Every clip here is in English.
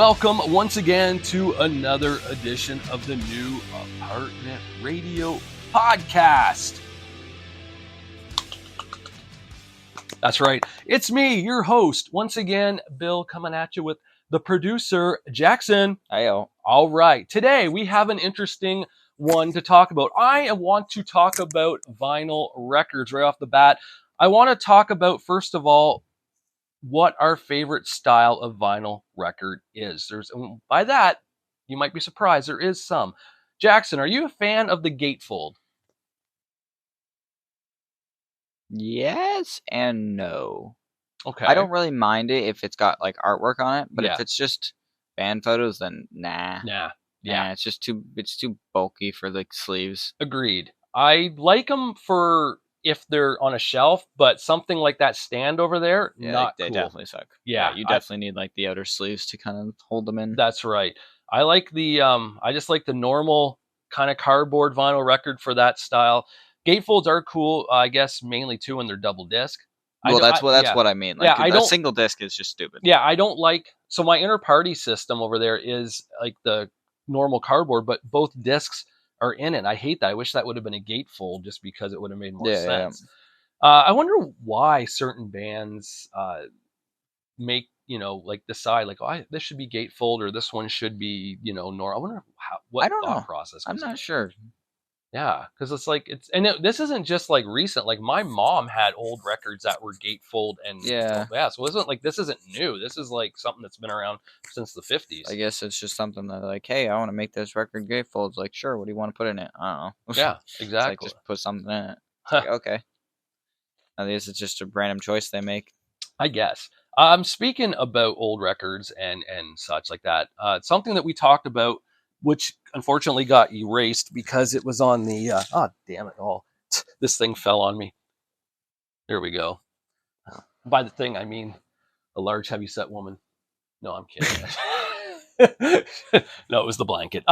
welcome once again to another edition of the New Apartment Radio Podcast. That's right. It's me, your host. Once again, Bill, coming at you with the producer, Jackson. Ayo. All right. Today, we have an interesting one to talk about. I want to talk about vinyl records right off the bat. I want to talk about, first of all, what our favorite style of vinyl record is. By that, you might be surprised, there is some. Jackson, are you a fan of the gatefold? Yes and no. Okay. I don't really mind it if it's got like artwork on it, but Yeah. if it's just band photos, then nah. Nah. Yeah. Nah, it's too bulky for the sleeves. Agreed. I like them for if they're on a shelf, but something like that stand over there, Yeah, not they cool. definitely suck. Yeah, you definitely need like the outer sleeves to kind of hold them in. That's right. I like I just like the normal kind of cardboard vinyl record for that style. Gatefolds are cool, I guess, mainly too when they're double disc. Well, that's what I mean. Like, a single disc is just stupid. Yeah, I don't like. So my inner party system over there is like the normal cardboard, but both discs are in it. I hate that. I wish that would have been a gatefold, just because it would have made more sense. Yeah. I wonder why certain bands make, like decide like, oh, this should be gatefold or this one should be, normal. I wonder what thought process. I'm not sure. Yeah, because it's like this isn't just like recent. Like my mom had old records that were gatefold and yeah. So it isn't like this isn't new. This is like something that's been around since the 50s. I guess it's just something that like, hey, I want to make this record gatefold. It's like, sure, what do you want to put in it? I don't know. Yeah, exactly. It's like, just put something in it. Like, okay. I guess it's just a random choice they make. I guess. Speaking about old records and such like that, something that we talked about, which unfortunately got erased because it was on the damn it all. This thing fell on me. There we go. By the thing, I mean a large, heavy-set woman. No, I'm kidding. No, it was the blanket.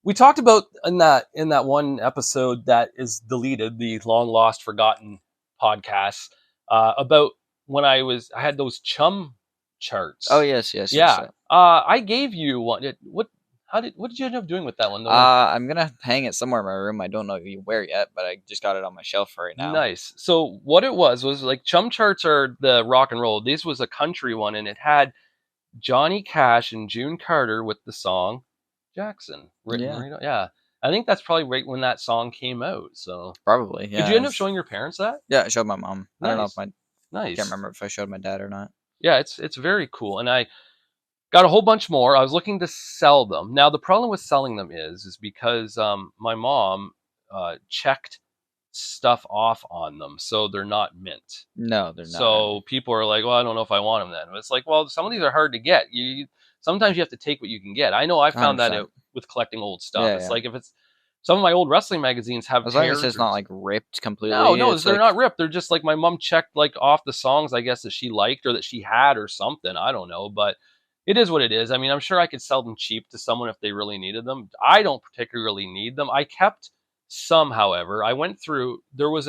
We talked about in that one episode that is deleted, the long lost, forgotten podcast, about when I had those chum charts. Oh yes. Yeah. Yes. I gave you one. What did you end up doing with that one? I'm gonna hang it somewhere in my room. I don't know where yet, but I just got it on my shelf right now. Nice. So what it was like, chum charts are the rock and roll. This was a country one, and it had Johnny Cash and June Carter with the song Jackson written. Yeah. Yeah. I think that's probably right when that song came out. So probably. Yeah. Did you end up showing your parents that? Yeah, I showed my mom. Nice. I don't know if Nice. I can't remember if I showed my dad or not. Yeah, it's very cool, and I got a whole bunch more. I was looking to sell them. Now the problem with selling them is because my mom checked stuff off on them, so they're not mint. No, they're not. So people are like, well, I don't know if I want them then. It's like, well, some of these are hard to get. Sometimes you have to take what you can get. I know I found 100%. That out with collecting old stuff. Yeah, it's like if it's some of my old wrestling magazines have, as long as it's not like ripped completely. No, they're not ripped. They're just like my mom checked like off the songs, I guess, that she liked or that she had or something. I don't know, but it is what it is. I mean, I'm sure I could sell them cheap to someone if they really needed them. I don't particularly need them. I kept some, however. I went through, there was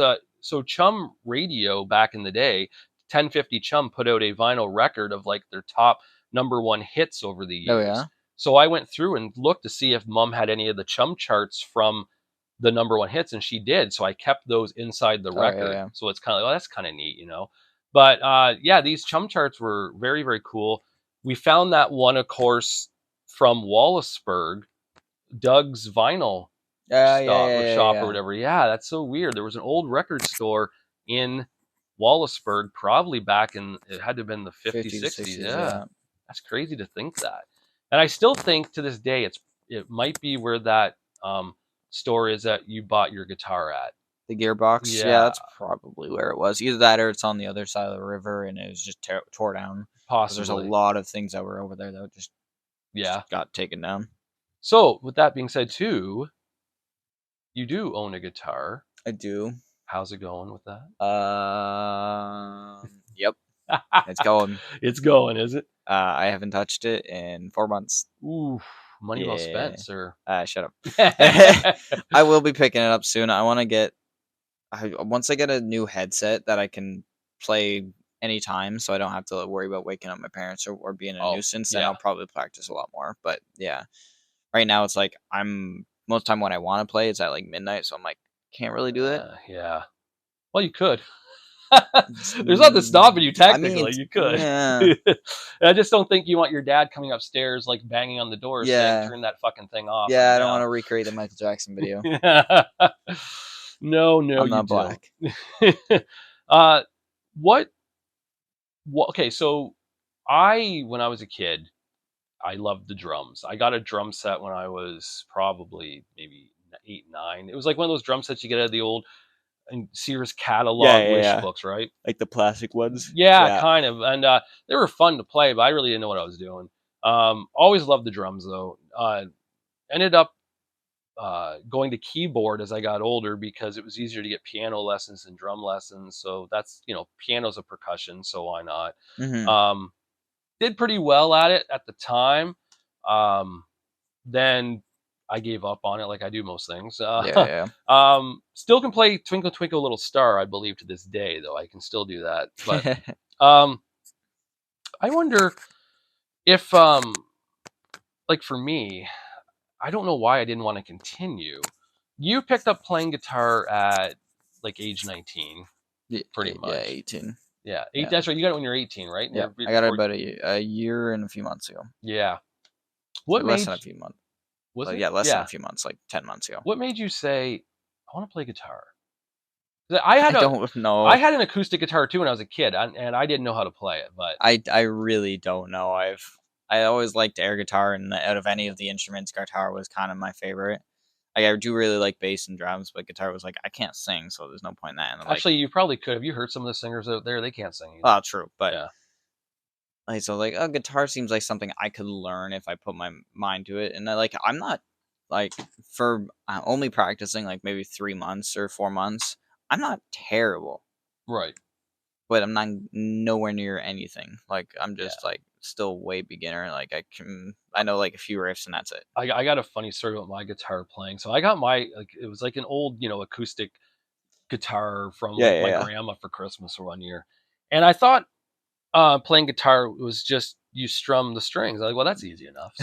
Chum Radio back in the day, 1050 Chum put out a vinyl record of like their top number one hits over the years. Oh, yeah? So I went through and looked to see if Mom had any of the Chum charts from the number one hits, and she did. So I kept those inside the record. Yeah. So it's kind of like, that's kind of neat, But these Chum charts were very, very cool. We found that one, of course, from Wallaceburg, Doug's Vinyl shop or whatever. Yeah, that's so weird. There was an old record store in Wallaceburg, probably back in, it had to have been the 50s, 60s. Yeah. That's crazy to think that. And I still think to this day, it might be where that store is that you bought your guitar at. The Gearbox? Yeah, that's probably where it was. Either that or it's on the other side of the river and it was just tore down. Possibly. There's a lot of things that were over there that just got taken down. So, with that being said, too, you do own a guitar. I do. How's it going with that? Yep. It's going. It's going, is it? I haven't touched it in 4 months. Ooh, money well spent, sir. Shut up. I will be picking it up soon. I want to get... once I get a new headset that I can play anytime, so I don't have to worry about waking up my parents or being a nuisance. Then I'll probably practice a lot more. But yeah, right now it's like most time when I want to play, it's at like midnight, so I'm like can't really do it. Yeah. Well, you could. There's nothing stopping you technically. I mean, you could. Yeah. I just don't think you want your dad coming upstairs like banging on the door saying turn that fucking thing off. Yeah, I don't want to recreate the Michael Jackson video. No, I'm not black. What okay, so when I was a kid, I loved the drums. I got a drum set when I was probably maybe 8, 9. It was like one of those drum sets you get out of the old Sears catalog wish books, right? Like the plastic ones. Yeah, kind of. And they were fun to play, but I really didn't know what I was doing. Always loved the drums though. Ended up going to keyboard as I got older because it was easier to get piano lessons than drum lessons. So that's, piano's a percussion, so why not? Mm-hmm. Did pretty well at it at the time. Then I gave up on it like I do most things. Still can play Twinkle Twinkle Little Star, I believe, to this day, though. I can still do that. But I wonder if, like for me, I don't know why I didn't want to continue. You picked up playing guitar at like age 19, pretty much. Yeah, 18. Yeah, that's right. You got it when you're 18, right? Yeah, I got it about a year and a few months ago. Yeah. Less than a few months. Was it? Yeah, less than a few months, like 10 months ago. What made you say, I want to play guitar? I don't know. I had an acoustic guitar too when I was a kid, and I didn't know how to play it. But I really don't know. I always liked air guitar, and out of any of the instruments, guitar was kind of my favorite. I do really like bass and drums, but guitar was like, I can't sing, so there's no point in that. And actually, you probably could. Have you heard some of the singers out there? They can't sing either. Oh, true. But yeah. So guitar seems like something I could learn if I put my mind to it. And I'm not like for only practicing like maybe 3 months or 4 months. I'm not terrible. Right. But I'm not nowhere near anything. Like I'm just like still way beginner. Like I know like a few riffs and that's it. I got a funny story about my guitar playing. So I got it was like an old, acoustic guitar from my grandma for Christmas one year. And I thought playing guitar was just you strum the strings. I'm like, well, that's easy enough.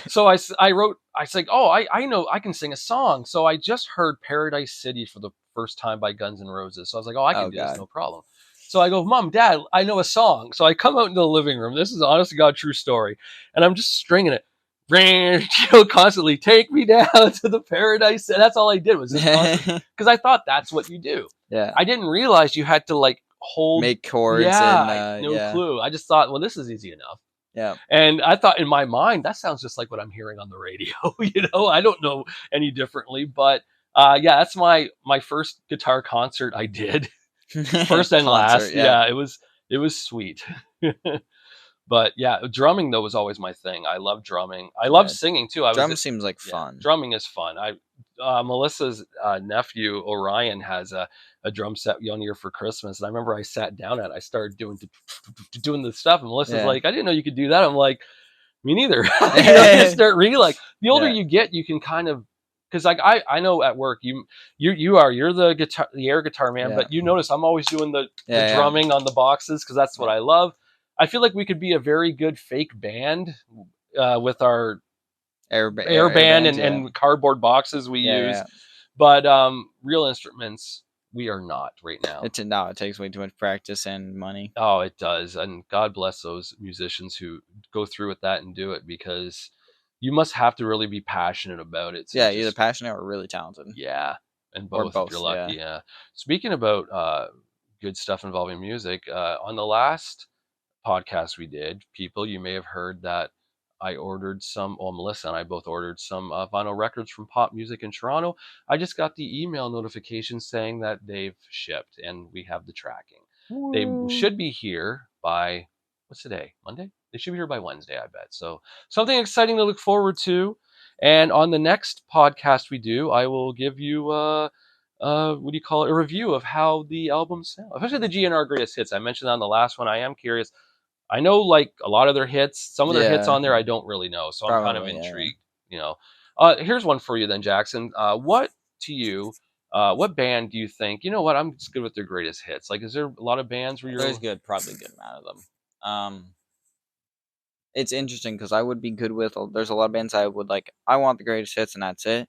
So I wrote, I said, I know I can sing a song. So I just heard Paradise City for the first time by Guns N' Roses. So I was like, I can do this, no problem. So I go, Mom, Dad, I know a song. So I come out into the living room. This is honest to God true story. And I'm just stringing it. Constantly take me down to the paradise. And that's all I did was because I thought that's what you do. Yeah. I didn't realize you had to make chords. Yeah, no clue. I just thought, well, this is easy enough. Yeah. And I thought in my mind, that sounds just like what I'm hearing on the radio. I don't know any differently, but that's my first guitar concert I did. First and last. Yeah, it was sweet. But yeah, drumming though was always my thing. I love drumming. I love singing too. Drumming seems like fun. Drumming is fun. Melissa's nephew Orion has a drum set one year for Christmas, and I remember I sat down and I started doing the stuff, and Melissa's like, "I didn't know you could do that." I'm like, "Me neither." You start really the older you get, you can kind of. Because I know at work you're the air guitar man, but you notice I'm always doing the drumming on the boxes because that's what I love. I feel like we could be a very good fake band with our air band and cardboard boxes we use, but real instruments we are not right now. It takes way too much practice and money. Oh, it does, and God bless those musicians who go through with that and do it because. You must have to really be passionate about it. Either passionate or really talented. Yeah, and both if you're lucky. Yeah. Speaking about good stuff involving music, on the last podcast we did, people, you may have heard that I ordered some. Well, Melissa and I both ordered some vinyl records from Pop Music in Toronto. I just got the email notification saying that they've shipped and we have the tracking. Woo. They should be here by what's today? Monday? They should be here by Wednesday, I bet. So something exciting to look forward to. And on the next podcast we do, I will give you what do you call it? A review of how the album sounds, especially the GNR Greatest Hits. I mentioned that on the last one. I am curious. I know a lot of their hits. Some of their hits on there I don't really know, so I'm kind of intrigued. Here's one for you then, Jackson. What to you What band do you think? You know what? I'm just good with their greatest hits. Like, is there a lot of bands where There's you're? probably a good amount of them. It's interesting because I would be good with. There's a lot of bands I would like. I want the greatest hits, and that's it.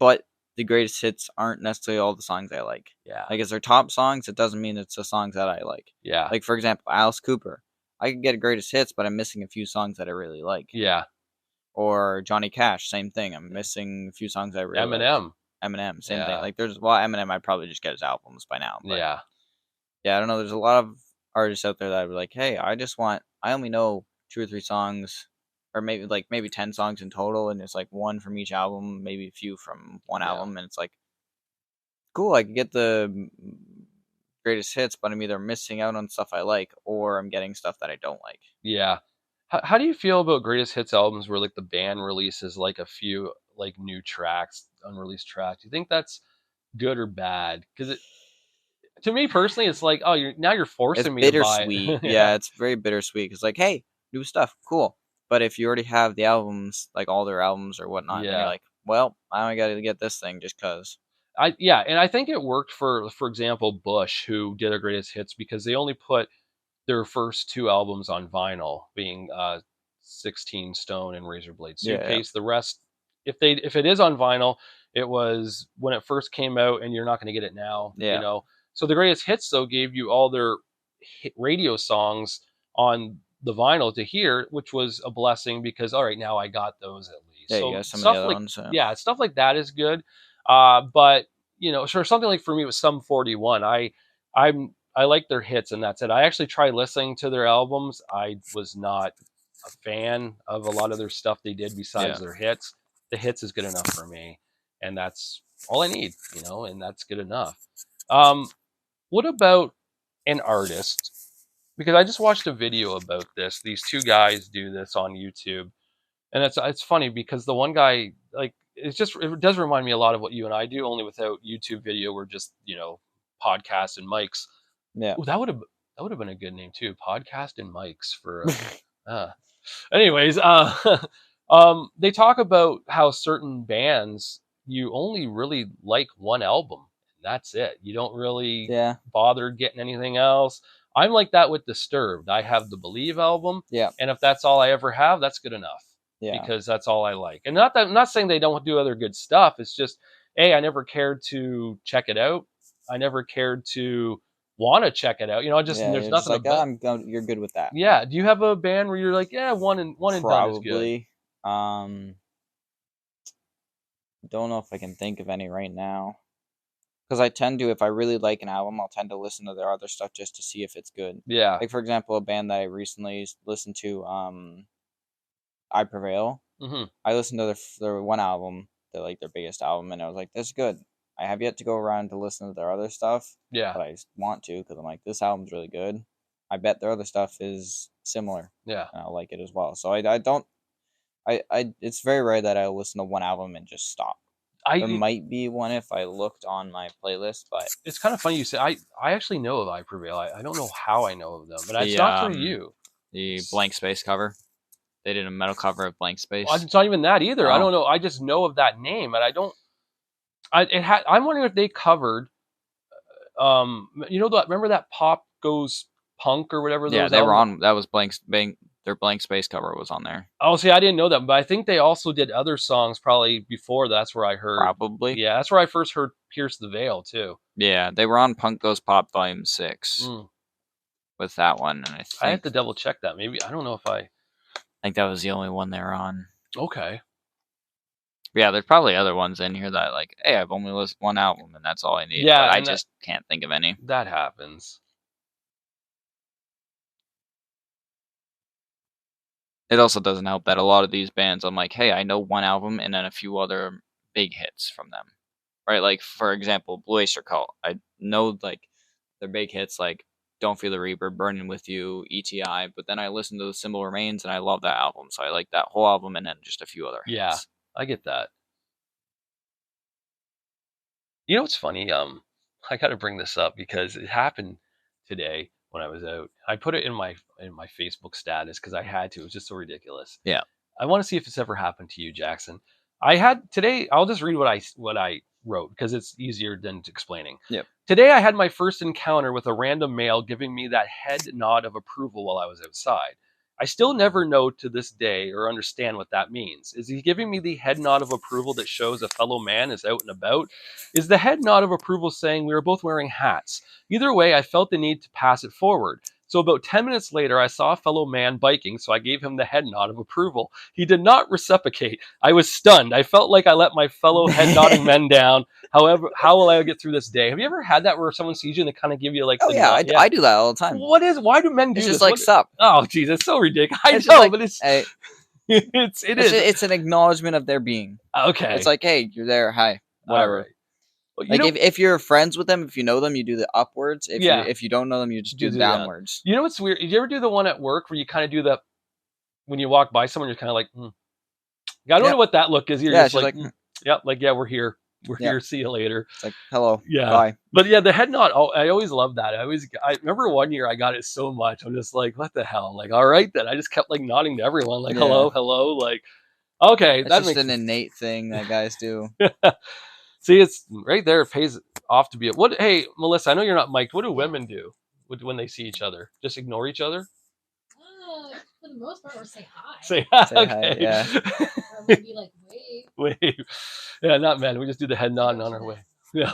But the greatest hits aren't necessarily all the songs I like. Yeah. Like, as their top songs, it doesn't mean it's the songs that I like. Yeah. Like, for example, Alice Cooper. I could get a greatest hits, but I'm missing a few songs that I really like. Yeah. Or Johnny Cash, same thing. I'm missing a few songs I really like. Eminem, same thing. Like, Eminem, I'd probably just get his albums by now. But yeah. Yeah, I don't know. There's a lot of artists out there that are like, hey, I only know 2 or 3 songs, or maybe 10 songs in total, and it's like one from each album, maybe a few from one album, and it's like, cool, I could get the greatest hits, but I'm either missing out on stuff I like, or I'm getting stuff that I don't like. Yeah. How do you feel about greatest hits albums where like the band releases like a few like new tracks, unreleased tracks? Do you think that's good or bad? Because to me personally, it's like, oh, you're It's forcing me to buy bittersweet. it. Yeah, Yeah. it's very bittersweet. It's like, hey, new stuff, cool. But if you already have the albums, like all their albums or whatnot, then you're Yeah. like, well, I only got to get this thing just because. And I think it worked for example, Bush, who did their greatest hits because they only put their first 2 albums on vinyl, being 16 Stone and Razorblade Yeah, Suitcase. The rest, if it is on vinyl, it was when it first came out, and you're not going to get it now. yeah, So the greatest hits though gave you all their radio songs on the vinyl to hear, which was a blessing because all right, now I got those at least. yeah. You So got some of the stuff other like ones. stuff like that is good. But sure, something like for me with Sum 41, I like their hits and that's it. I actually tried listening to their albums. I was not a fan of a lot of their stuff they did besides their hits. The hits is good enough for me, and that's all I need, and that's good enough. What about an artist? Because I just watched a video about this. These 2 guys do this on YouTube, and it's funny because the one guy, like, it does remind me a lot of what you and I do, only without YouTube video. We're just podcasts and mics. Yeah. Ooh, that would have been a good name too. Podcast and mics for. Uh, Anyways, they talk about how certain bands you only really like one album. And that's it. You don't really Yeah. bother getting anything else. I'm like that with Disturbed. I have the Believe album, Yeah. and if that's all I ever have, that's good enough. Yeah. Because that's all I like. And I'm not saying they don't do other good stuff. It's just, I never cared to check it out. I never cared to want to check it out. Yeah, There's you're just nothing like, about. you're good with that. Yeah. Do you have a band where you're like, yeah, one and done is good? Probably. Don't know if I can think of any right now. Because I tend to, if I really like an album, I'll tend to listen to their other stuff just to see if it's good. Yeah. Like, for example, a band that I recently listened to, I Prevail. Mm-hmm. I listened to their one album, their biggest album, and I was like, this is good. I have yet to go around to listen to their other stuff. Yeah. But I want to, because I'm like, this album's really good. I bet their other stuff is similar. Yeah. And I'll like it as well. So it's very rare that I'll listen to one album and just stop. There might be one if I looked on my playlist, but it's kind of funny you say. I actually know of I Prevail. I don't know how I know of them, but it's not through you. The Blank Space cover. They did a metal cover of Blank Space. Well, it's not even that either. Oh. I don't know. I just know of that name, and I don't. I'm wondering if they covered. Remember that Pop Goes Punk or whatever. Yeah, they were on. That was their Blank Space cover was on there. Oh, see, I didn't know that, but I think they also did other songs probably before. That's where I heard. Probably. Yeah, that's where I first heard Pierce the Veil too. Yeah, they were on Punk Goes Pop Volume 6 with that one, and I have to double check that. Maybe I don't know if I think that was the only one they were on. Okay. Yeah, there's probably other ones in here that like, hey, I've only listened to one album and that's all I need. Yeah, but I just can't think of any. That happens. It also doesn't help that a lot of these bands, I'm like, hey, I know one album and then a few other big hits from them, right? Like, for example, Blue Oyster Cult. I know, like, their big hits, like, Don't Feel the Reaper, Burning With You, ETI, but then I listened to The Symbol Remains, and I love that album, so I like that whole album and then just a few other hits. Yeah, I get that. You know what's funny? I got to bring this up because it happened today when I was out. I put it in my Facebook status because I had to. It was just so ridiculous. Yeah. I want to see if it's ever happened to you, Jackson. I had today. I'll just read what I wrote because it's easier than explaining. Yep. Today I had my first encounter with a random male giving me that head nod of approval while I was outside. I still never know to this day or understand what that means. Is he giving me the head nod of approval that shows a fellow man is out and about? Is the head nod of approval saying we were both wearing hats? Either way, I felt the need to pass it forward. So about 10 minutes later, I saw a fellow man biking, so I gave him the head nod of approval. He did not reciprocate. I was stunned. I felt like I let my fellow head nodding men down. However, how will I get through this day? Have you ever had that where someone sees you and they kind of give you like oh, the yeah, nod? I do that all the time. Why do men do it's this? Just like sup. Oh, geez, it's so ridiculous. I know, but it's it's an acknowledgement of their being. Okay. It's like, hey, you're there. Hi. Whatever. Right. Well, like if you're friends with them, if you know them, you do the upwards. If you don't know them, you just do downwards. You know what's weird? Did you ever do the one at work where you kind of do the when you walk by someone, you're kind of like, I don't know what that look is. You're just like, we're here. We're here. See you later. It's like, hello. Yeah. Bye. But yeah, the head nod. Oh, I always love that. I remember one year I got it so much. I'm just like, what the hell? I'm like, all right then. I just kept like nodding to everyone, like, hello. Like, okay, that's just an innate thing that guys do. See, it's right there. It pays off to be Hey, Melissa, I know you're not mic'd. What do women do when they see each other? Just ignore each other? For the most part, or say hi. Say hi. Say hi, yeah. Or maybe like wave. Wave. Yeah, not men. We just do the head nod on our way. No.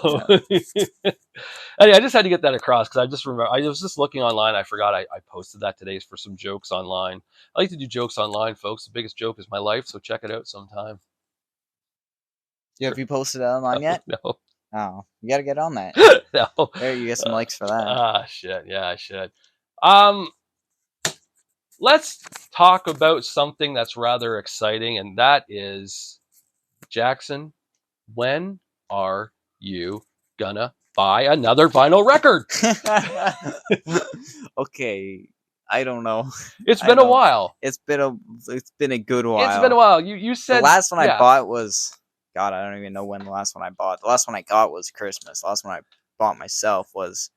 I just had to get that across because I just remember I was just looking online. I forgot I posted that today for some jokes online. I like to do jokes online, folks. The biggest joke is my life, so check it out sometime. Have you posted it online yet? No. Oh, you got to get on that. No. There, you get some likes for that. Shit. Yeah, I should. Let's talk about something that's rather exciting, and that is, Jackson, when are you gonna buy another vinyl record? Okay, I don't know. It's been a while. It's been a good while. It's been a while. You said the last one I bought was, God, I don't even know when the last one I bought. The last one I got was Christmas. The last one I bought myself was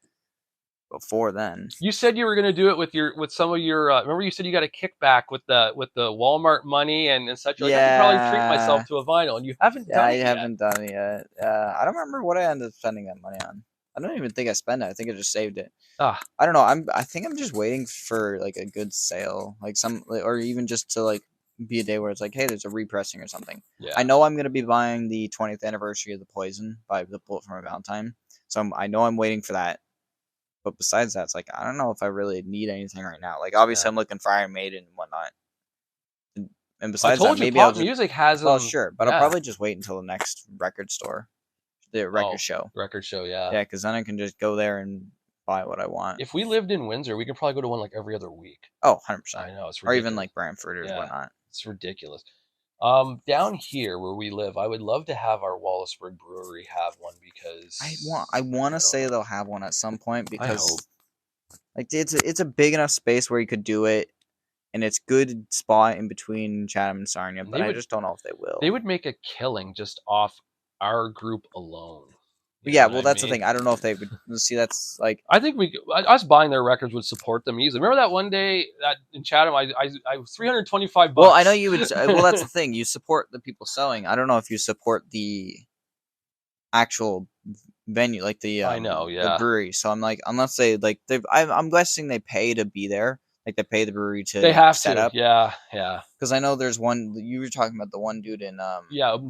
before then. You said you were going to do it with some of your. Remember, you said you got a kickback with the Walmart money and such. Like, I could probably treat myself to a vinyl, and you haven't done it yet. I haven't done it yet. I don't remember what I ended up spending that money on. I don't even think I spent it. I think I just saved it. I don't know. I think I'm just waiting for like a good sale, like or even just to like be a day where it's like, hey, there's a repressing or something. Yeah. I know I'm gonna be buying the 20th anniversary of The Poison by The Bullet for My Valentine, so I know I'm waiting for that. But besides that, it's like, I don't know if I really need anything right now. Like, obviously, I'm looking for Iron Maiden and whatnot. And besides that, maybe pop music has. Well, sure, but I'll probably just wait until the next record store, the record show. Record show, yeah. Yeah, because then I can just go there and buy what I want. If we lived in Windsor, we could probably go to one like every other week. Oh, 100%. I know, it's ridiculous. Or even like Brantford or whatnot. It's ridiculous. Down here where we live, I would love to have our Wallaceburg Brewery have one because I want to say they'll have one at some point because like it's a big enough space where you could do it, and it's good spot in between Chatham and Sarnia, but I just don't know if they will. They would make a killing just off our group alone. Yeah, well, that's the thing. I don't know if they would see. That's like I think us buying their records would support them easily. Remember that one day that in Chatham, I was $325. Well, I know you would. Well, that's the thing. You support the people selling. I don't know if you support the actual venue, like the the brewery. So I'm like, unless they like, I'm guessing they pay to be there. Like they pay the brewery to they have set to. up. Yeah. Because I know there's one you were talking about, the one dude in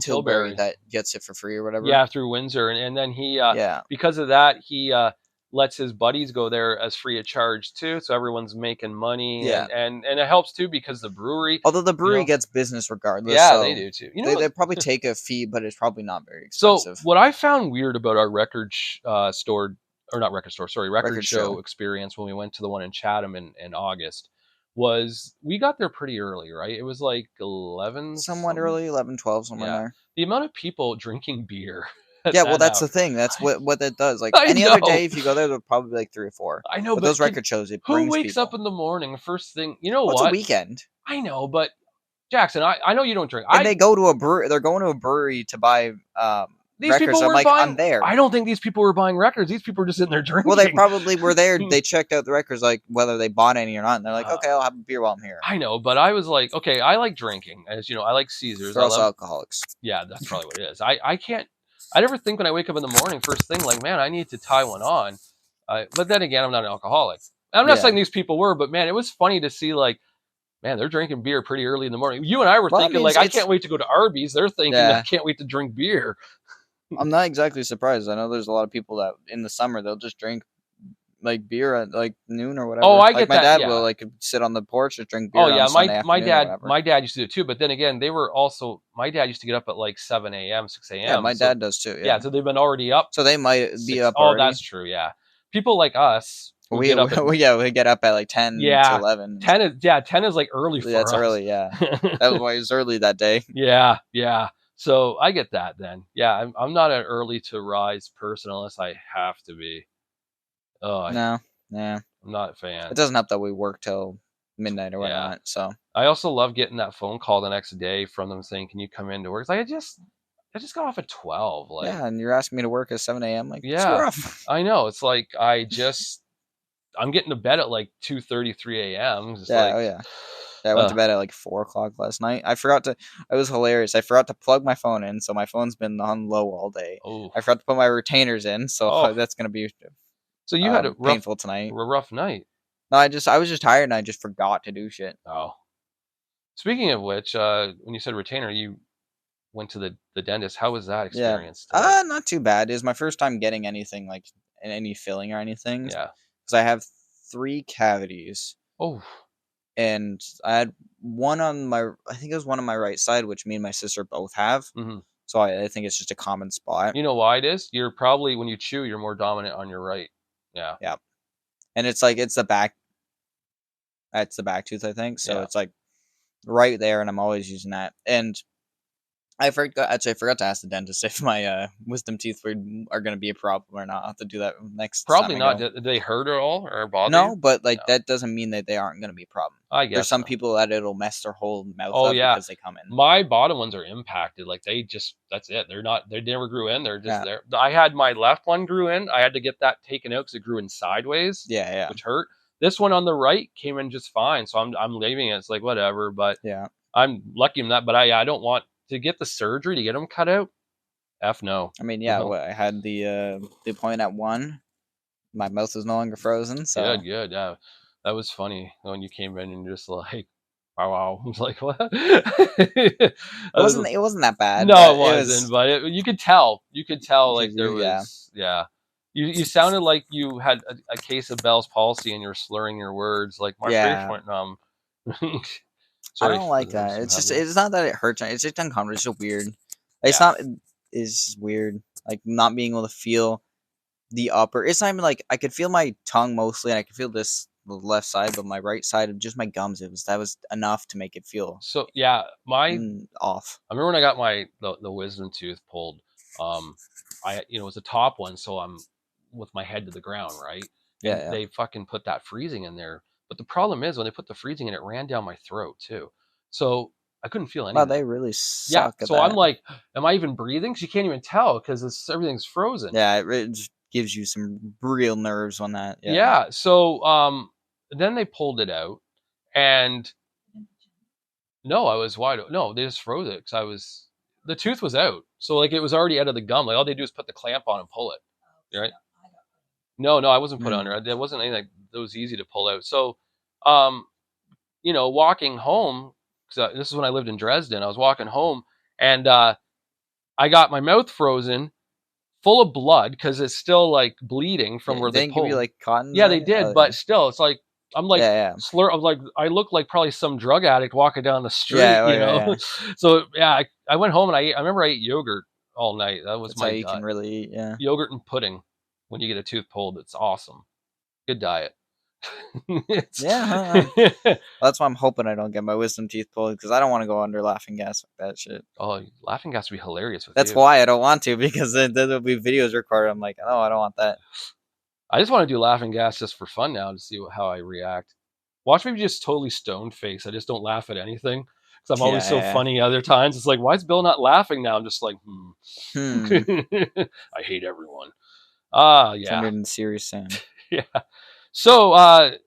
Tilbury that gets it for free or whatever. Yeah, through Windsor, and then he because of that he lets his buddies go there as free of charge too, so everyone's making money. Yeah, and it helps too because the brewery, although the brewery gets business regardless. Yeah, so they do too. You know, they probably take a fee, but it's probably not very expensive. So what I found weird about our record show experience when we went to the one in Chatham in August was we got there pretty early, right? It was like 11, somewhat early, 11, 12, somewhere there. The amount of people drinking beer. Yeah, well, that's the thing. That's what that does. Like any other day, if you go there, there'll probably be like 3 or 4. I know, but those record shows, it brings who wakes people up in the morning? First thing, you know what? It's a weekend. I know, but Jackson, I know you don't drink. And they go to a brewery. They're going to a brewery to buy these records. People I'm were like, buying, I'm there. I don't think these people were buying records. These people were just sitting there drinking. Well, they probably were there. They checked out the records, like whether they bought any or not. And they're like, okay, I'll have a beer while I'm here. I know, but I was like, okay, I like drinking. As you know, I like Caesars. They're also alcoholics. Yeah, that's probably what it is. I can't I never think when I wake up in the morning, first thing, like, man, I need to tie one on. But then again, I'm not an alcoholic. I'm not saying these people were, but man, it was funny to see, like, man, they're drinking beer pretty early in the morning. You and I were thinking, like, I can't wait to go to Arby's. They're thinking, I can't wait to drink beer. I'm not exactly surprised. I know there's a lot of people that in the summer they'll just drink like beer at like noon or whatever. Oh, I like get my that. dad Yeah. will like sit on the porch and drink beer. Oh yeah, on Sunday afternoon my dad used to do it too. But then again, they were also, my dad used to get up at like 7 a.m., 6 a.m. Yeah, my dad does too. Yeah, so they've been already up. So they might be up already. Oh, that's true. Yeah, people like us. We get up at like 10 to 11. 10 is like early for us. That's early. Yeah, that was why it was early that day. Yeah. So I get that then. Yeah, I'm not an early to rise person unless I have to be. Oh no, yeah, I'm not a fan. It doesn't help that we work till midnight or whatnot. Yeah. So I also love getting that phone call the next day from them saying, "Can you come into work?" It's like I just got off at 12. Like, yeah, and you're asking me to work at 7 a.m. Like, yeah, I know. It's like I'm getting to bed at like 2:30, 3 a.m. Yeah, I went to bed at like 4 o'clock last night. It was hilarious. I forgot to plug my phone in, so my phone's been on low all day. Oh. I forgot to put my retainers in, so that's gonna be. So you had a painful tonight. A rough night. No, I was just tired and I just forgot to do shit. Oh. Speaking of which, when you said retainer, you went to the dentist. How was that experience? Yeah. Not too bad. It was my first time getting anything like any filling or anything. Yeah. Because I have 3 cavities. Oh. And I had one on I think it was one on my right side, which me and my sister both have. Mm-hmm. So I think it's just a common spot. You know why it is? You're probably, when you chew, you're more dominant on your right. Yeah. Yeah. And it's like, it's the back tooth, I think. So it's like right there, and I'm always using that. And I forgot to ask the dentist if my wisdom teeth are going to be a problem or not. I'll have to do that next. Probably not. Did they hurt at all or bother? No, but that doesn't mean that they aren't going to be a problem. I guess there's some people that it'll mess their whole mouth up because they come in. My bottom ones are impacted. Like that's it. They never grew in. They're just there. I had my left one grew in. I had to get that taken out because it grew in sideways. Yeah. Which hurt. This one on the right came in just fine. So I'm leaving it. It's like whatever. But yeah, I'm lucky in that. But I don't want to get the surgery to get them cut out. No. I mean, I had the appointment at 1. My mouth was no longer frozen. So good. Yeah, that was funny when you came in and just like, wow. I was like, what? It wasn't that bad. No, it wasn't. But you could tell. You could tell like there was. Yeah. You sounded like you had a case of Bell's palsy and you're slurring your words. Like my face went numb. Sorry, I don't like that. It's not that it hurts. It's just uncomfortable. It's just weird. It's weird. Like not being able to feel the upper. It's not even like I could feel my tongue mostly, and I could feel the left side, but my right side of just my gums. That was enough to make it feel. So yeah, off. I remember when I got the wisdom tooth pulled. It was a top one, so I'm with my head to the ground, right? Yeah. They fucking put that freezing in there. But the problem is when they put the freezing in, it ran down my throat too. So I couldn't feel anything. Wow, they really suck. Yeah. So I'm like, am I even breathing? Because you can't even tell because everything's frozen. Yeah, it just gives you some real nerves on that. Yeah. So then they pulled it out, and no, I was wide. No, they just froze it because the tooth was out. So like it was already out of the gum. Like all they do is put the clamp on and pull it. Right? No, I wasn't put under. There wasn't anything that was easy to pull out. So, walking home, because this is when I lived in Dresden. I was walking home, and I got my mouth frozen, full of blood, because it's still like bleeding from where they pulled. Give you like cotton? Yeah, they did, but still, it's like I'm like slur. I'm like I look like probably some drug addict walking down the street. Yeah. So I went home and I remember I ate yogurt all night. That was That's how you can really eat. Yeah, yogurt and pudding. When you get a tooth pulled, it's awesome. Good diet. That's why I'm hoping I don't get my wisdom teeth pulled, because I don't want to go under laughing gas like that shit. Oh, laughing gas would be hilarious with That's why I don't want to, because then there'll be videos recorded. I'm like, oh, I don't want that. I just want to do laughing gas just for fun now to see how I react. Watch me just totally stone face. I just don't laugh at anything because I'm always so funny other times. It's like, why is Bill not laughing now? I'm just like, I hate everyone. Yeah. Turned in serious sound. Yeah. So,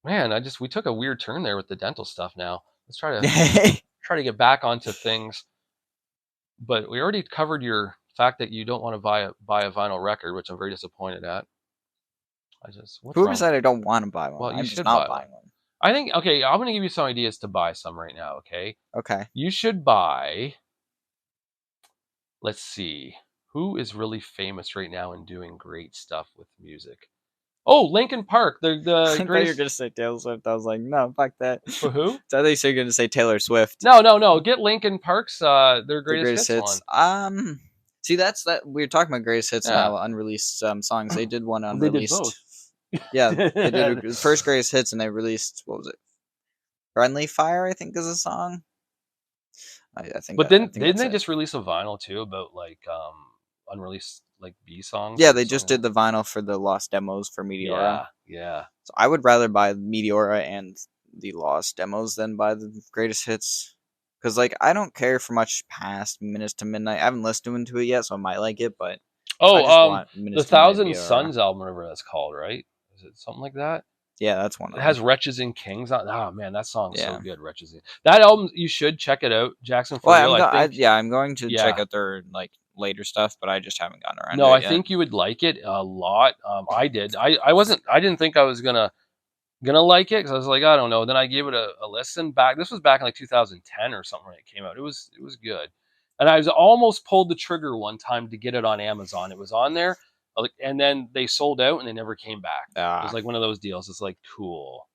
man, we took a weird turn there with the dental stuff now. Let's try to get back onto things. But we already covered your fact that you don't want to buy a vinyl record, which I'm very disappointed at. Who said I don't want to buy one? Well, I'm just not buying one. I think, okay, I'm going to give you some ideas to buy some right now, okay? Okay. You should buy, let's see, who is really famous right now and doing great stuff with music? Oh, Linkin Park. The I thought greatest... you were going to say Taylor Swift. I was like, no, fuck that. For who? So I thought you were going to say Taylor Swift. No. Get Linkin Park's their greatest hits one. See, that's that. We were talking about greatest hits and how unreleased songs. They did one unreleased. They did both. Yeah, they did the first greatest hits, and they released, what was it? Friendly Fire, I think, is a song. I think. But didn't they just release a vinyl too about like unreleased like B songs? Yeah, they just did the vinyl for the lost demos for Meteora. Yeah. So I would rather buy Meteora and the lost demos than buy the greatest hits. Because, like, I don't care for much past Minutes to Midnight. I haven't listened to it yet, so I might like it, but... the Thousand Suns album, whatever that's called, right? Is it something like that? Yeah, that's one of them. It has Wretches and Kings on. Oh, man, that song's so good, Wretches and... That album, you should check it out. Jackson, for real, I think... I'm going to check out their, like, later stuff, but I just haven't gotten around to it yet. No, I think you would like it a lot. I did. I didn't think I was gonna like it, because I was like, I don't know. Then I gave it a listen back. This was back in like 2010 or something when it came out. It was good, and I was almost pulled the trigger one time to get it on Amazon. It was on there, and then they sold out and they never came back. It was like one of those deals. It's like, cool.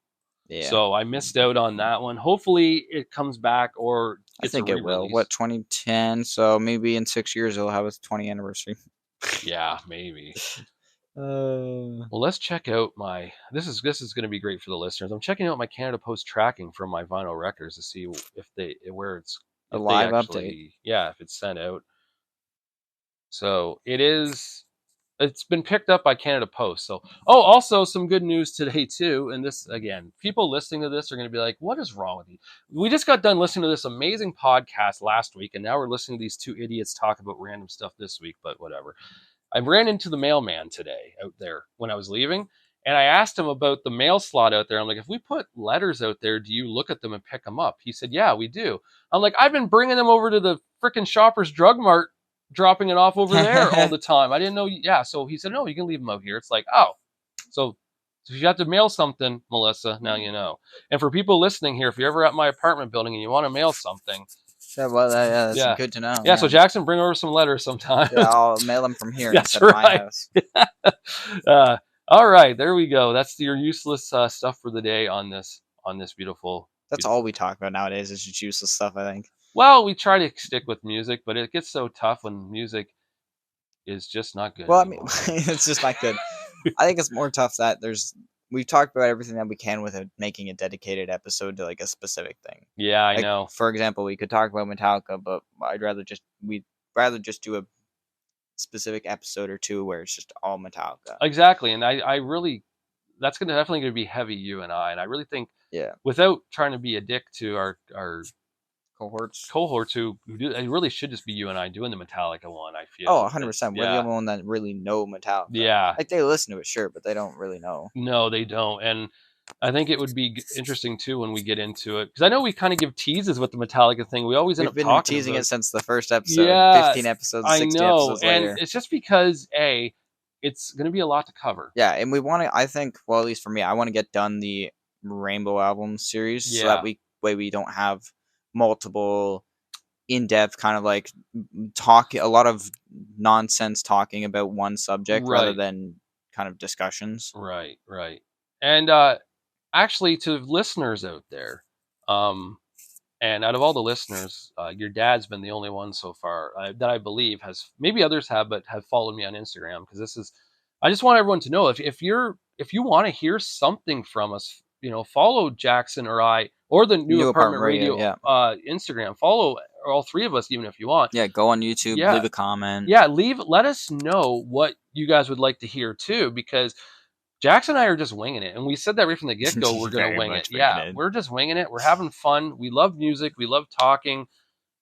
Yeah. So I missed out on that one. Hopefully it comes back, or I think it will. What, 2010? So maybe in 6 years it'll have its 20th anniversary. Yeah, maybe. Well, let's check out my. This is going to be great for the listeners. I'm checking out my Canada Post tracking from my vinyl records to see where it's a live update. Yeah, if it's sent out. So it is. It's been picked up by Canada Post. So, also some good news today too. And this, again, people listening to this are going to be like, "What is wrong with you?" We just got done listening to this amazing podcast last week, and now we're listening to these two idiots talk about random stuff this week. But whatever. I ran into the mailman today out there when I was leaving, and I asked him about the mail slot out there. I'm like, if we put letters out there, do you look at them and pick them up? He said, yeah, we do. I'm like, I've been bringing them over to the frickin' Shoppers Drug Mart, dropping it off over there all the time. I didn't know. Yeah. So he said, no, you can leave them out here. It's like, oh, so if you have to mail something, Melissa, now you know. And for people listening here, if you're ever at my apartment building and you want to mail something, yeah, well, that's good to know. Yeah, so Jackson, bring over some letters sometime. Yeah, I'll mail them from here instead of my house. All right, there we go. That's your useless stuff for the day on this beautiful. That's all we talk about nowadays is just useless stuff, I think. Well, we try to stick with music, but it gets so tough when music is just not good. Well, anymore. I mean, it's just not good. I think it's more tough that we've talked about everything that we can without making a dedicated episode to like a specific thing. Yeah, I know. For example, we could talk about Metallica, but we'd rather just do a specific episode or two where it's just all Metallica. Exactly, and I really, that's definitely going to be heavy you and I really think, without trying to be a dick to our cohorts who do, it really should just be you and I doing the Metallica one, I feel. 100%. We're the only one that really know Metallica. Yeah. Like, they listen to it, sure, but they don't really know. No, they don't. And I think it would be interesting, too, when we get into it. Because I know we kind of give teases with the Metallica thing. We always end up talking about it. We've been teasing it since the first episode. 15 episodes, 60 episodes later. And it's just because, it's going to be a lot to cover. Yeah, and we want to, I think, well, at least for me, I want to get done the Rainbow album series so that we don't have multiple in-depth kind of like a lot of nonsense talking about one subject rather than kind of discussions. Right. And actually, to listeners out there, and out of all the listeners, your dad's been the only one so far that I believe has, maybe others have, but have followed me on Instagram, because I just want everyone to know, if you want to hear something from us, follow Jackson or I, or the New Apartment Radio Instagram. Follow all three of us, even if you want. Yeah, go on YouTube, leave a comment. Yeah, let us know what you guys would like to hear too, because Jackson and I are just winging it. And we said that right from the get-go, we're going to wing it. Yeah, we're just winging it. We're having fun. We love music. We love talking.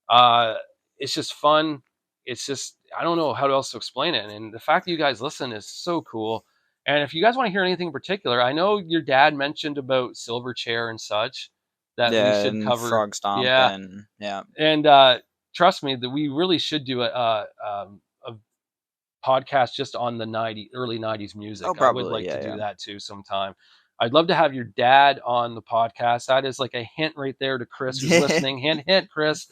It's just fun. It's just, I don't know how else to explain it. And the fact that you guys listen is so cool. And if you guys want to hear anything in particular, I know your dad mentioned about Silverchair and such that we should cover. Frog Stomp. And trust me, that we really should do a podcast just on the early 90s music. Oh, probably, I would like to yeah. do that too sometime. I'd love to have your dad on the podcast. That is like a hint right there to Chris who's listening. Hint, Chris.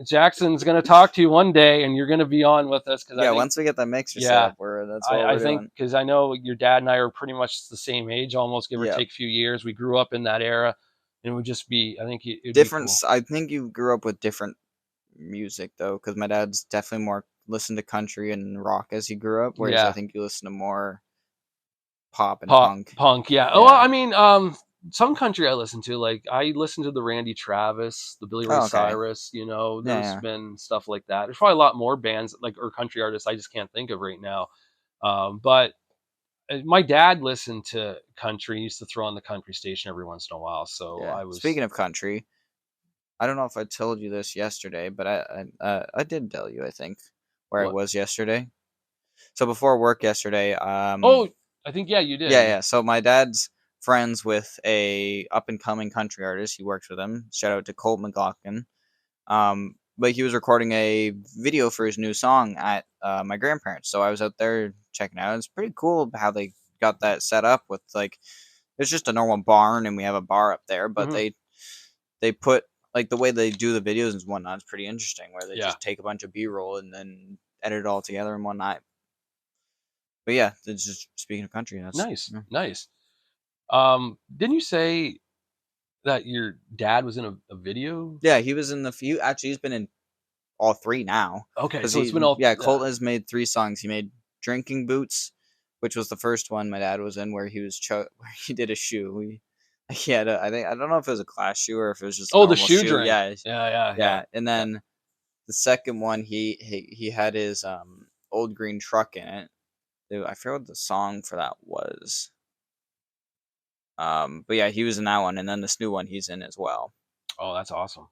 Jackson's going to talk to you one day, and you're going to be on with us. Yeah, once we get that mixer set up, that's what I think, because I know your dad and I are pretty much the same age, almost, give or take a few years. We grew up in that era, and it would just be, I think it'd different. Be cool. I think you grew up with different music though, because my dad's definitely more listened to country and rock as he grew up, whereas I think you listen to more pop and punk. Yeah. Oh, well, I mean, some country I listen to, like I listen to the Randy Travis, the Billy Ray Cyrus, there's been stuff like that. There's probably a lot more bands or country artists I just can't think of right now. But my dad listened to country. He used to throw on the country station every once in a while. So I was. Speaking of country, I don't know if I told you this yesterday, but I did tell you, I think, where I was yesterday. So before work yesterday, I think you did. Yeah. So my dad's friends with a up and coming country artist. He works with him. Shout out to Colt McLaughlin. But he was recording a video for his new song at my grandparents. So I was out there checking out. It's pretty cool how they got that set up with it's just a normal barn and we have a bar up there, but they put the way they do the videos and whatnot is pretty interesting, where they just take a bunch of B-roll and then edit it all together in one night. But yeah, it's just speaking of country. That's nice. Didn't you say that your dad was in a video? Yeah, he was in the few. Actually, he's been in all 3 now. Okay, so it's been all. Yeah, Colt has made 3 songs. He made "Drinking Boots," which was the first one my dad was in, where he was where he did a shoe. He had I don't know if it was a class shoe or if it was just the shoe drink. Yeah. And then the second one, he had his old green truck in it. I forget what the song for that was. But yeah, he was in that one, and then this new one he's in as well. Oh, that's awesome.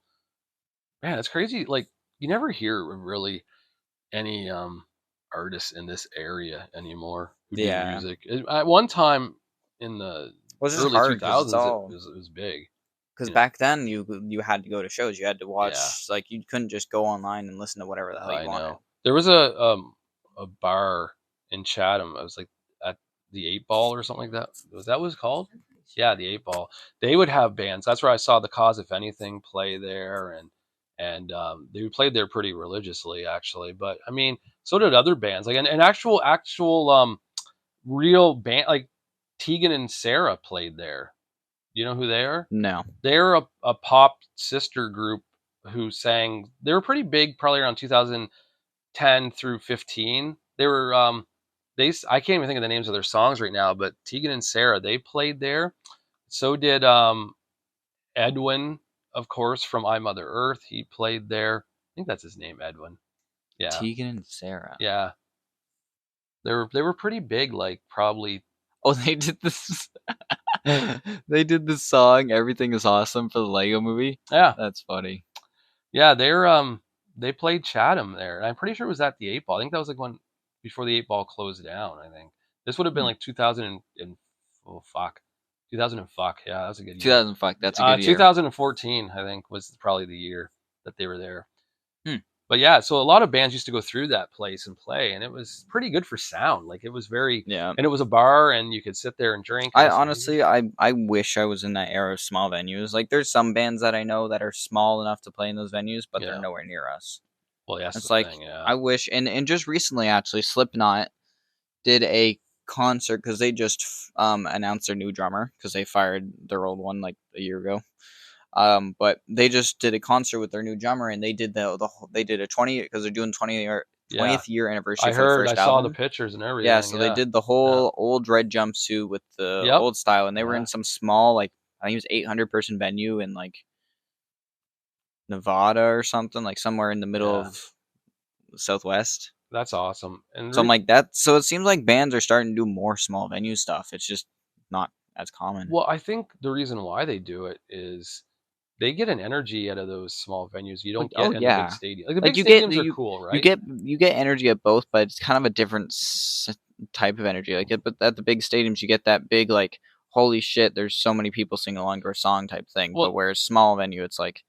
Man, that's crazy. Like, you never hear really any artists in this area anymore who do music. At one time in the early 2000s, it was big. Because back then you had to go to shows. You had to watch. You couldn't just go online and listen to whatever the hell you wanted. There was a bar in Chatham. I was like at the 8 Ball or something like that. Was that what it was called? Yeah, the 8 Ball. They would have bands. That's where I saw the Cause If Anything play there, and they played there pretty religiously, actually. But I mean, so did other bands, like an actual real band, like Tegan and Sarah played there. Do you know who they are? No. They're a pop sister group who sang. They were pretty big, probably around 2010 through 15. They were I can't even think of the names of their songs right now, but Tegan and Sarah, they played there. So did Edwin, of course, from I Mother Earth. He played there. I think that's his name, Edwin. Yeah. Tegan and Sarah. Yeah. They were pretty big, like probably. Oh, they did this. They did this song "Everything Is Awesome" for the Lego Movie. Yeah, that's funny. Yeah, they played Chatham there, and I'm pretty sure it was at the 8 Ball. I think that was like one before the 8 Ball closed down. I think this would have been like 2000 and 2000 and yeah, that was a good year. 2000 that's a good year. 2014, I think, was probably the year that they were there. But yeah, so a lot of bands used to go through that place and play, and it was pretty good for sound. Like, it was very, and it was a bar, and you could sit there and drink. I honestly wish I was in that era of small venues. Like, there's some bands that I know that are small enough to play in those venues, but they're nowhere near us. Well, yeah, it's like I wish, and just recently actually, Slipknot did a concert because they just announced their new drummer because they fired their old one like a year ago. But they just did a concert with their new drummer, and they did they did a 20 because they're doing 20th year anniversary. I heard, I saw the pictures and everything. Yeah, so they did the whole old red jumpsuit with the old style, and they were in some small, like, I think it was 800 person venue in like Nevada or something, like somewhere in the middle of the Southwest. That's awesome. And so I'm like that. So it seems like bands are starting to do more small venue stuff. It's just not as common. Well, I think the reason why they do it is they get an energy out of those small venues you don't get in the big stadium. Like, the big stadiums are cool, right? You get energy at both, but it's kind of a different type of energy. Like, but at the big stadiums, you get that big, like, holy shit, there's so many people singing along to a song type thing. But whereas small venue, it's like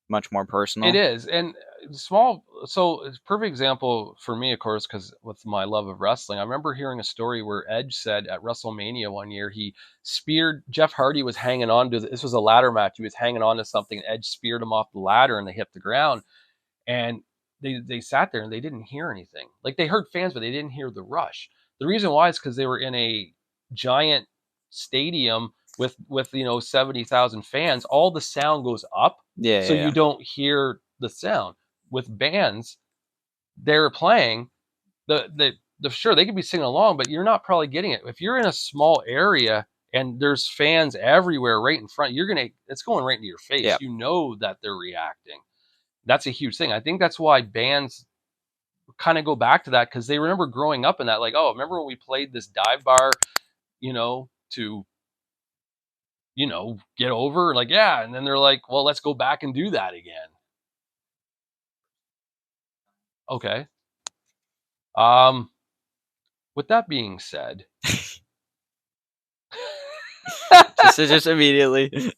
much more personal. It is, and small. So it's a perfect example for me, of course, because with my love of wrestling, I remember hearing a story where Edge said at WrestleMania one year he speared Jeff Hardy was hanging on to this was a ladder match. He was hanging on to something, and Edge speared him off the ladder, and they hit the ground. And they sat there and they didn't hear anything. Like they heard fans, but they didn't hear the rush. The reason why is because they were in a giant stadium with 70,000 fans. All the sound goes up, so you don't hear the sound. With bands, they're playing the sure they could be singing along, but you're not probably getting it. If you're in a small area and there's fans everywhere right in front, it's going right into your face. Yeah. You know that they're reacting. That's a huge thing. I think that's why bands kind of go back to that because they remember growing up in that, like, oh, remember when we played this dive bar, to, get over? Like, yeah. And then they're like, well, let's go back and do that again. Okay. With that being said. just immediately.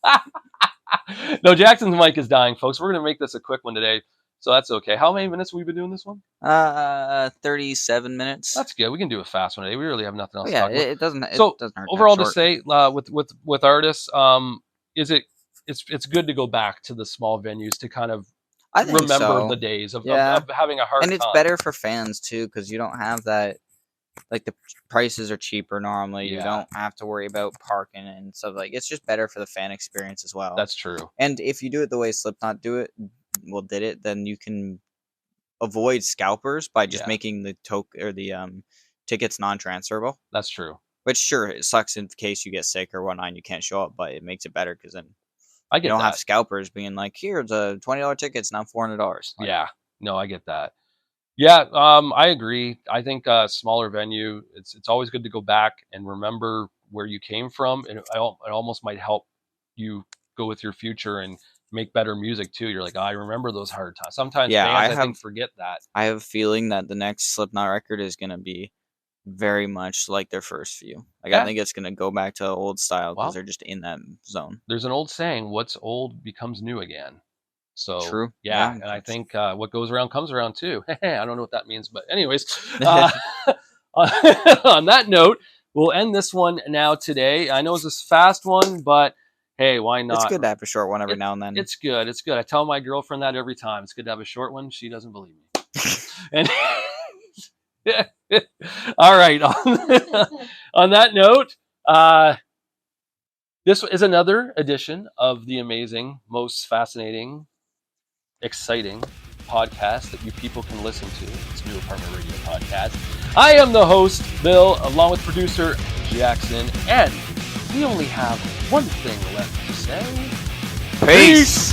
No, Jackson's mic is dying, folks. We're going to make this a quick one today, so that's okay. How many minutes have we been doing this one? 37 minutes. That's good. We can do a fast one today. We really have nothing else to talk about. It doesn't hurt. Overall, to say, with artists, it's good to go back to the small venues to kind of remember the days of having a hard time. And it's better for fans too because you don't have that. Like the prices are cheaper normally. You don't have to worry about parking and stuff. Like it's just better for the fan experience as well. That's true. And if you do it the way Slipknot did it, then you can avoid scalpers by just making the tickets non-transferable. That's true. Which sure it sucks in case you get sick or whatnot and you can't show up, but it makes it better because then you don't have scalpers being like, here's a $20 ticket, it's now $400. Like, yeah, no, I get that. Yeah, I agree. I think smaller venue, it's always good to go back and remember where you came from, and it almost might help you go with your future and make better music too. You're like, I remember those hard times. Sometimes fans, I think, forget that. I have a feeling that the next Slipknot record is going to be very much like their first few. Like I think it's going to go back to old style because they're just in that zone. There's an old saying, what's old becomes new again. So true. Yeah, and I think what goes around comes around too. I don't know what that means, but anyways, on that note, we'll end this one now today. I know it's a fast one, but hey, why not? It's good to have a short one every now and then. It's good. It's good. I tell my girlfriend that every time. It's good to have a short one. She doesn't believe me. And all right. On that note, this is another edition of the amazing, most fascinating, exciting podcast that you people can listen to. It's New Apartment Radio Podcast. I am the host, Bill, along with producer Jackson, and we only have one thing left to say. Peace!